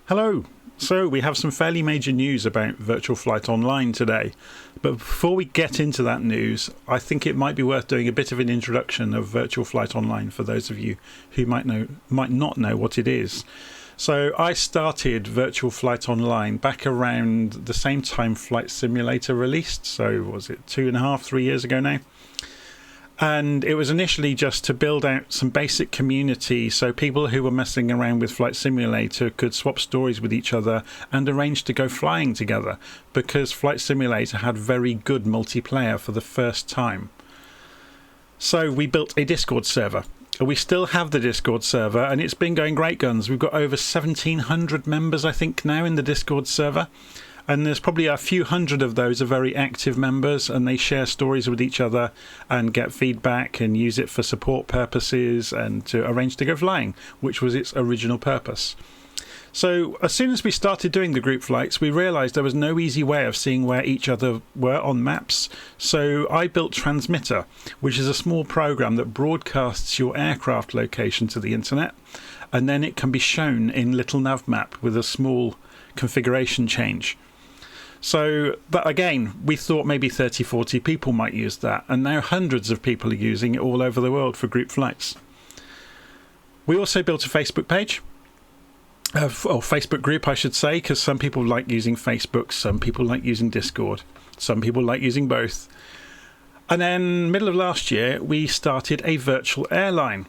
Hello. So we have some fairly major news about VirtualFlight.Online today. But before we get into that news, I think it might be worth doing a bit of an introduction of VirtualFlight.Online for those of you who might not know what it is. So I started VirtualFlight.Online back around the same time Flight Simulator released. So was it 2.5, 3 years ago now? And it was initially just to build out some basic community so people who were messing around with Flight Simulator could swap stories with each other and arrange to go flying together, because Flight Simulator had very good multiplayer for the first time. So we built a Discord server. We still have the Discord server and it's been going great guns. We've got over 1,700 members, I think, now in the Discord server. And there's probably a few hundred of those are very active members, and they share stories with each other and get feedback and use it for support purposes and to arrange to go flying, which was its original purpose. So as soon as we started doing the group flights, we realized there was no easy way of seeing where each other were on maps. So I built Transmitter, which is a small program that broadcasts your aircraft location to the internet, and then it can be shown in little nav map with a small configuration change. So that, again, we thought maybe 30, 40 people might use that, and now hundreds of people are using it all over the world for group flights. We also built a Facebook page, or Facebook group I should say, because some people like using Facebook, some people like using Discord, some people like using both. And then middle of last year we started a virtual airline.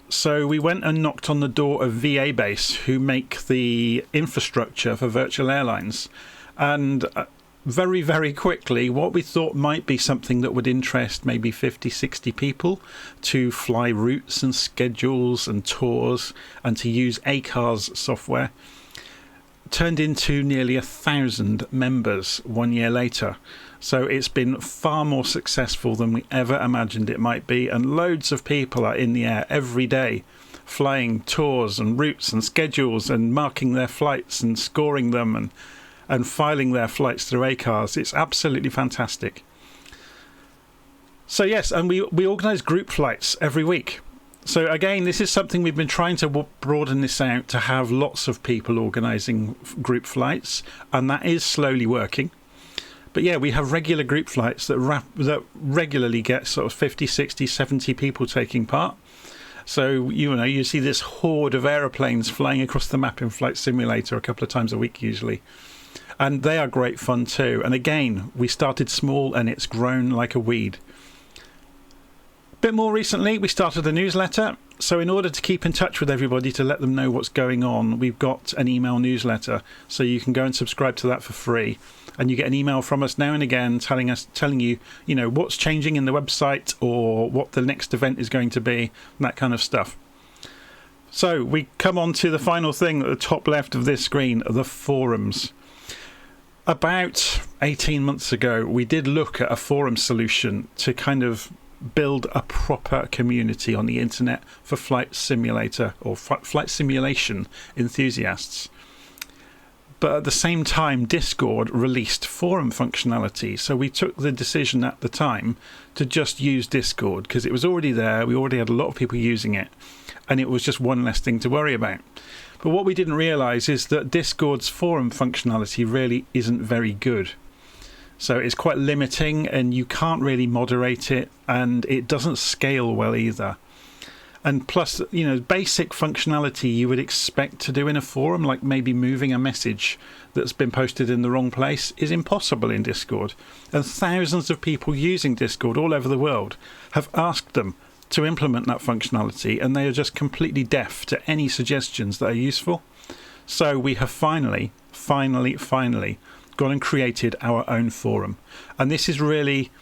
So we went and knocked on the door of VA Base, who make the infrastructure for virtual airlines. And very, very quickly, what we thought might be something that would interest maybe 50, 60 people to fly routes and schedules and tours and to use ACARS software turned into nearly 1,000 members 1 year later. So it's been far more successful than we ever imagined it might be, and loads of people are in the air every day flying tours and routes and schedules and marking their flights and scoring them and filing their flights through ACARS. It's absolutely fantastic. So yes, and we organise group flights every week. So again, this is something we've been trying to broaden this out to have lots of people organising group flights, and that is slowly working. But yeah, we have regular group flights that regularly get sort of 50, 60, 70 people taking part. So, you see this horde of aeroplanes flying across the map in Flight Simulator a couple of times a week usually. And they are great fun too. And again, we started small and it's grown like a weed. A bit more recently, we started a newsletter. So in order to keep in touch with everybody, to let them know what's going on, we've got an email newsletter. So you can go and subscribe to that for free. And you get an email from us now and again telling you, what's changing in the website or what the next event is going to be, that kind of stuff. So we come on to the final thing at the top left of this screen, the forums. About 18 months ago, we did look at a forum solution to kind of build a proper community on the internet for flight simulator or flight simulation enthusiasts. But at the same time, Discord released forum functionality. So we took the decision at the time to just use Discord because it was already there. We already had a lot of people using it, and it was just one less thing to worry about. But what we didn't realise is that Discord's forum functionality really isn't very good. So it's quite limiting and you can't really moderate it, and it doesn't scale well either. And plus, basic functionality you would expect to do in a forum, like maybe moving a message that's been posted in the wrong place, is impossible in Discord. And thousands of people using Discord all over the world have asked them to implement that functionality, and they are just completely deaf to any suggestions that are useful. So we have finally gone and created our own forum. And this is really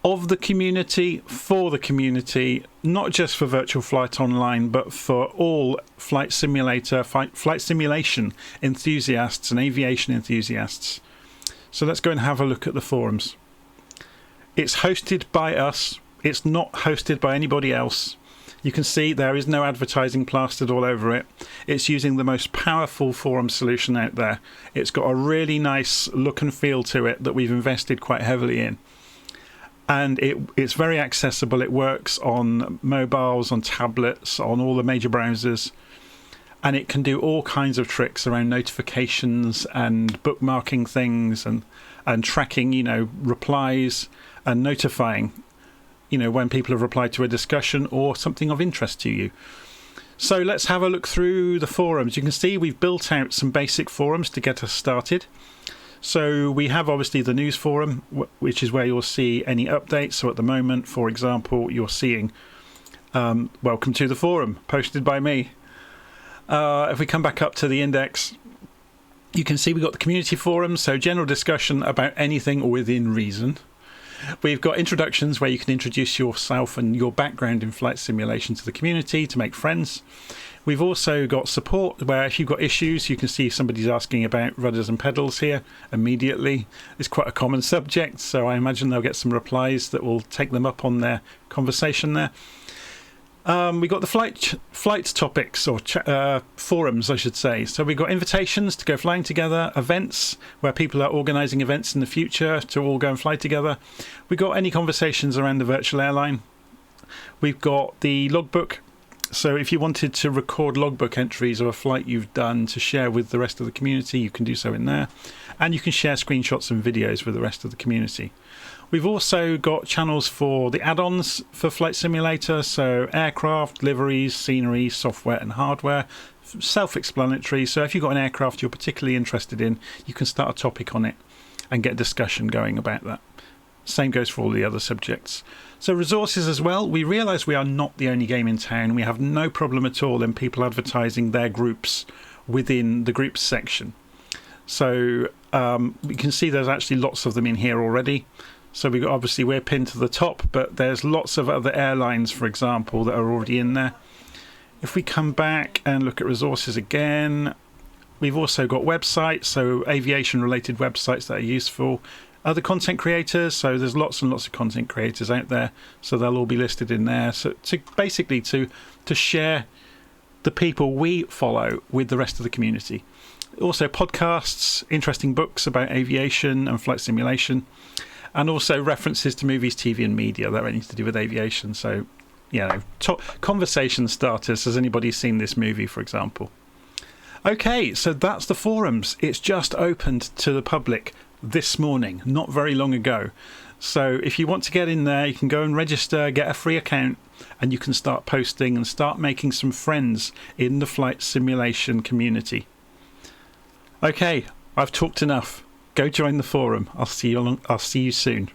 of the community, for the community, not just for VirtualFlight.Online, but for all flight simulator, flight simulation enthusiasts and aviation enthusiasts. So let's go and have a look at the forums. It's hosted by us. It's not hosted by anybody else. You can see there is no advertising plastered all over it. It's using the most powerful forum solution out there. It's got a really nice look and feel to it that we've invested quite heavily in. And it's very accessible. It works on mobiles, on tablets, on all the major browsers. and it can do all kinds of tricks around notifications and bookmarking things and tracking, replies and notifying, when people have replied to a discussion or something of interest to you. So let's have a look through the forums. You can see we've built out some basic forums to get us started. So we have obviously the news forum, which is where you'll see any updates. So at the moment, for example, you're seeing welcome to the forum, posted by me. If we come back up to the index, you can see we've got the community forum, so general discussion about anything within reason. We've got introductions where you can introduce yourself and your background in flight simulation to the community to make friends. We've also got support where if you've got issues, you can see if somebody's asking about rudders and pedals here immediately. It's quite a common subject, so I imagine they'll get some replies that will take them up on their conversation there. We've got the flight topics, or forums, I should say. So we've got invitations to go flying together, events where people are organising events in the future to all go and fly together. We've got any conversations around the virtual airline. We've got the logbook. So if you wanted to record logbook entries of a flight you've done to share with the rest of the community, you can do so in there. And you can share screenshots and videos with the rest of the community. We've also got channels for the add-ons for Flight Simulator, so aircraft, liveries, scenery, software and hardware. Self-explanatory, so if you've got an aircraft you're particularly interested in, you can start a topic on it and get discussion going about that. Same goes for all the other subjects. So resources as well, we realise we are not the only game in town. We have no problem at all in people advertising their groups within the groups section. So we can see there's actually lots of them in here already. So we're pinned to the top, but there's lots of other airlines, for example, that are already in there. If we come back and look at resources again, we've also got websites, so aviation related websites that are useful. Other content creators, so there's lots and lots of content creators out there, so they'll all be listed in there. So basically to share the people we follow with the rest of the community. Also podcasts, interesting books about aviation and flight simulation, and also references to movies, TV and media that are anything to do with aviation. So, conversation starters. Has anybody seen this movie, for example? Okay, so that's the forums. It's just opened to the public this morning, not very long ago. So if you want to get in there, you can go and register, get a free account, and you can start posting and start making some friends in the flight simulation community. Okay, I've talked enough. Go join the forum. I'll see you soon.